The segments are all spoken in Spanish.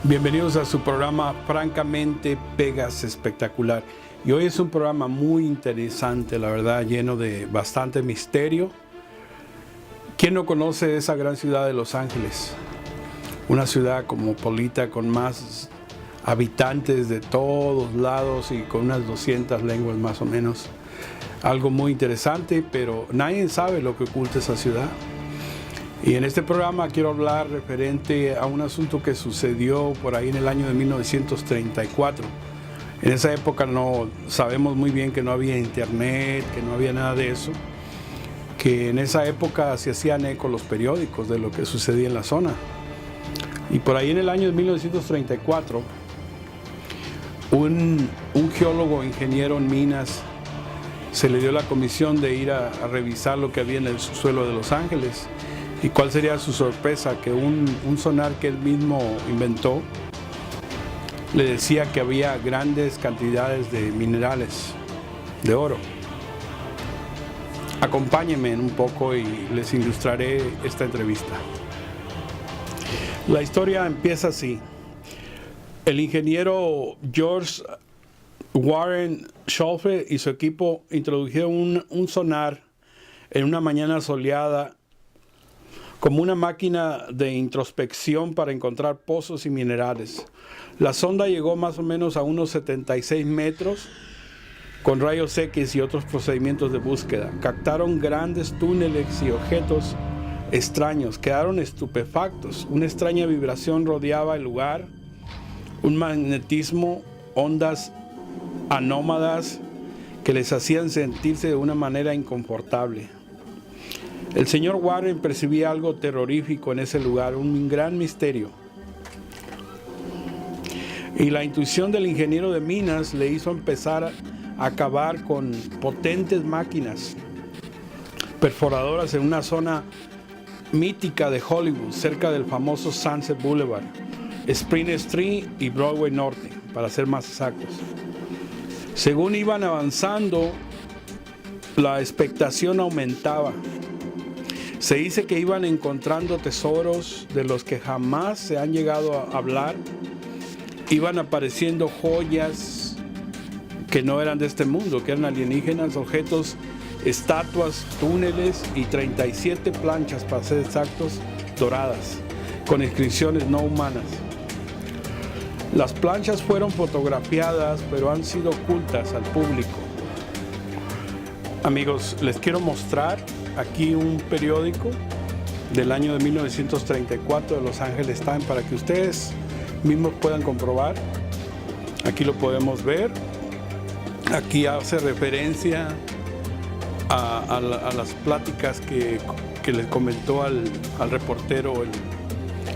Bienvenidos a su programa Francamente Pegas Espectacular. Y hoy es un programa muy interesante, la verdad, lleno de bastante misterio. ¿Quién no conoce esa gran ciudad de Los Ángeles? Una ciudad cosmopolita con más habitantes de todos lados y con unas 200 lenguas más o menos. Algo muy interesante, pero nadie sabe lo que oculta esa ciudad. Y en este programa quiero hablar referente a un asunto que sucedió por ahí en el año de 1934. En esa época no sabemos muy bien que no había internet, que no había nada de eso, que en esa época se hacían eco los periódicos de lo que sucedía en la zona. Y por ahí en el año de 1934, un geólogo ingeniero en minas se le dio la comisión de ir a revisar lo que había en el subsuelo de Los Ángeles. ¿Y cuál sería su sorpresa? Que un sonar que él mismo inventó le decía que había grandes cantidades de minerales, de oro. Acompáñenme un poco y les ilustraré esta entrevista. La historia empieza así. El ingeniero George Warren Schulfe y su equipo introdujeron un sonar en una mañana soleada como una máquina de introspección para encontrar pozos y minerales. La sonda llegó más o menos a unos 76 metros con rayos X y otros procedimientos de búsqueda. Captaron grandes túneles y objetos extraños. Quedaron estupefactos. Una extraña vibración rodeaba el lugar, un magnetismo, ondas anómadas que les hacían sentirse de una manera inconfortable. El señor Warren percibía algo terrorífico en ese lugar, un gran misterio. Y la intuición del ingeniero de minas le hizo empezar a acabar con potentes máquinas perforadoras en una zona mítica de Hollywood, cerca del famoso Sunset Boulevard, Spring Street y Broadway Norte, para ser más exactos. Según iban avanzando, la expectación aumentaba. Se dice que iban encontrando tesoros de los que jamás se han llegado a hablar. Iban apareciendo joyas que no eran de este mundo, que eran alienígenas, objetos, estatuas, túneles y 37 planchas, para ser exactos, doradas, con inscripciones no humanas. Las planchas fueron fotografiadas, pero han sido ocultas al público. Amigos, les quiero mostrar aquí un periódico del año de 1934 de Los Angeles Times para que ustedes mismos puedan comprobar. Aquí lo podemos ver. Aquí hace referencia a las pláticas que les comentó al reportero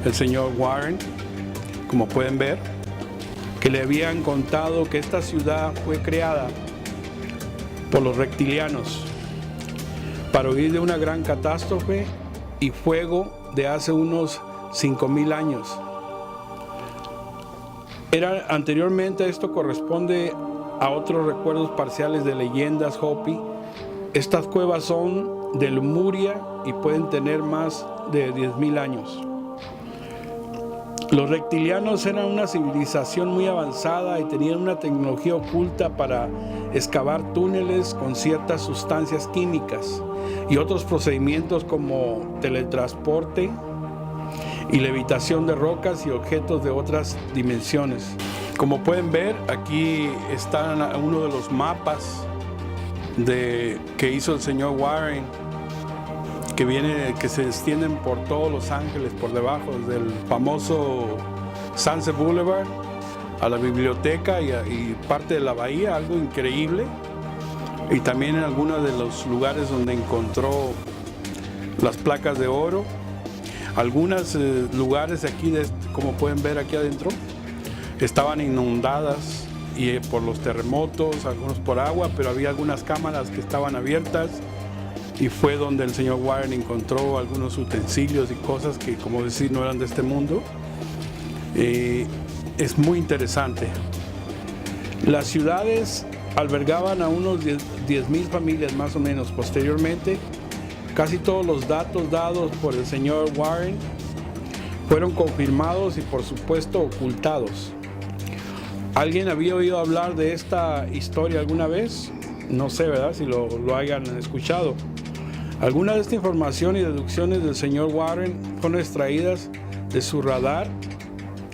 el señor Warren, como pueden ver, que le habían contado que esta ciudad fue creada por los reptilianos para huir de una gran catástrofe y fuego de hace unos 5,000 años. Anteriormente esto corresponde a otros recuerdos parciales de leyendas Hopi. Estas cuevas son de Lemuria y pueden tener más de 10,000 años. Los reptilianos eran una civilización muy avanzada y tenían una tecnología oculta para excavar túneles con ciertas sustancias químicas y otros procedimientos como teletransporte y levitación de rocas y objetos de otras dimensiones. Como pueden ver, aquí está uno de los mapas que hizo el señor Warren, que se extienden por todos Los Ángeles, por debajo, desde el famoso Sunset Boulevard a la biblioteca y parte de la bahía, algo increíble. Y también en algunos de los lugares donde encontró las placas de oro. Algunos lugares aquí, como pueden ver aquí adentro, estaban inundadas por los terremotos, algunos por agua, pero había algunas cámaras que estaban abiertas. Y fue donde el señor Warren encontró algunos utensilios y cosas que, como decir, no eran de este mundo. Es muy interesante. Las ciudades albergaban a unos 10,000 familias más o menos. Posteriormente, casi todos los datos dados por el señor Warren fueron confirmados y por supuesto ocultados. ¿Alguien había oído hablar de esta historia alguna vez? No sé, ¿verdad? Si lo hayan escuchado. Algunas de esta información y deducciones del señor Warren fueron extraídas de su radar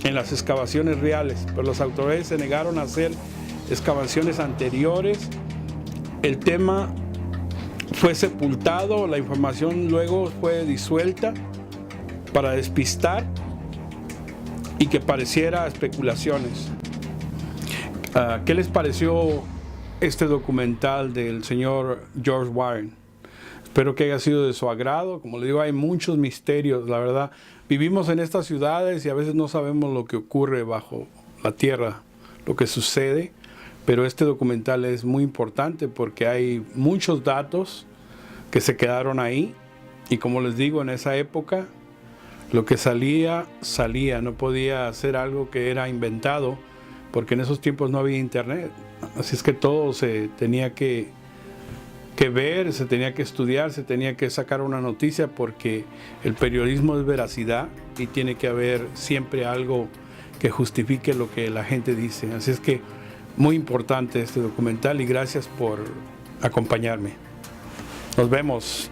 en las excavaciones reales, pero las autoridades se negaron a hacer excavaciones anteriores. El tema fue sepultado, la información luego fue disuelta para despistar y que pareciera especulaciones. ¿Qué les pareció este documental del señor George Warren? Espero que haya sido de su agrado. Como les digo, hay muchos misterios, la verdad. Vivimos en estas ciudades y a veces no sabemos lo que ocurre bajo la tierra, lo que sucede, pero este documental es muy importante porque hay muchos datos que se quedaron ahí y como les digo, en esa época lo que salía, no podía ser algo que era inventado porque en esos tiempos no había internet, así es que todo se tenía que ver, se tenía que estudiar, se tenía que sacar una noticia porque el periodismo es veracidad y tiene que haber siempre algo que justifique lo que la gente dice. Así es que muy importante este documental y gracias por acompañarme. Nos vemos.